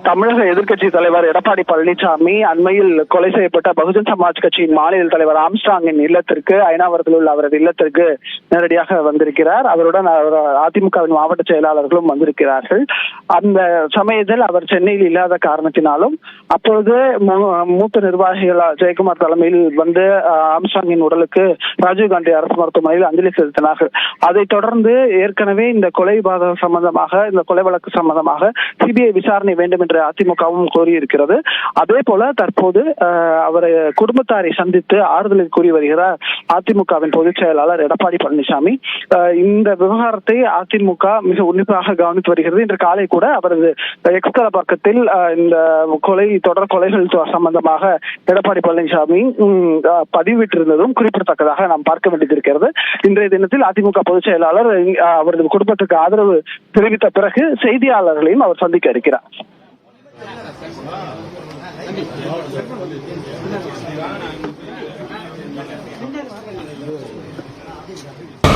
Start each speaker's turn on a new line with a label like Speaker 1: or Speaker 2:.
Speaker 1: தமிழக எதிர்க்கட்சி தலைவர் எடப்பாடி பழனிசாமி அண்மையில் கொலை செய்யப்பட்ட பகுஜன் சமாஜ் கட்சியின் மாநில தலைவர் ஆம்ஸ்ட்ராங்கின் இல்லத்திற்கு ஐநாவரத்தில் உள்ள அவரது இல்லத்திற்கு நேரடியாக வந்திருக்கிறார். அவருடன் அதிமுகவின் மாவட்ட செயலாளர்களும் வந்திருக்கிறார்கள். அந்த சமயத்தில் அவர் சென்னையில் இல்லாத காரணத்தினாலும் அப்பொழுது மூத்த நிர்வாகிகள் ஜெயக்குமார் தலைமையில் வந்து ஆம்ஸ்ட்ராங்கின் உடலுக்கு ராஜீவ்காந்தி அரசு மருத்துவமனையில் அஞ்சலி செலுத்தினார்கள். அதைத் தொடர்ந்து ஏற்கனவே இந்த கொலை சம்பந்தமாக, இந்த கொலை வழக்கு சம்பந்தமாக சிபிஐ விசாரணை வேண்டும் என்று அதிமுகவும் கோரியிருக்கிறது. அதே போல தற்போது அவரை குடும்பத்தாரை சந்தித்து ஆறுதலை கூறி வருகிறார் அதிமுகவின் பொதுச் செயலாளர் எடப்பாடி பழனிசாமி. இந்த விவகாரத்தை அதிமுக மிக உன்னிப்பாக கவனித்து வருகிறது. இன்று காலை கூட அவரது எக்ஸ் தள பக்கத்தில் இந்த தொடர் கொலைகள் சம்பந்தமாக எடப்பாடி பழனிசாமி பதிவிட்டிருந்ததும் குறிப்பிடத்தக்கதாக நாம் பார்க்க வேண்டியிருக்கிறது. இன்றைய தினத்தில் அதிமுக பொதுச் செயலாளர் அவரது குடும்பத்துக்கு ஆதரவு தெரிவித்த பிறகு செய்தியாளர்களையும் அவர் சந்திக்க இருக்கிறார்.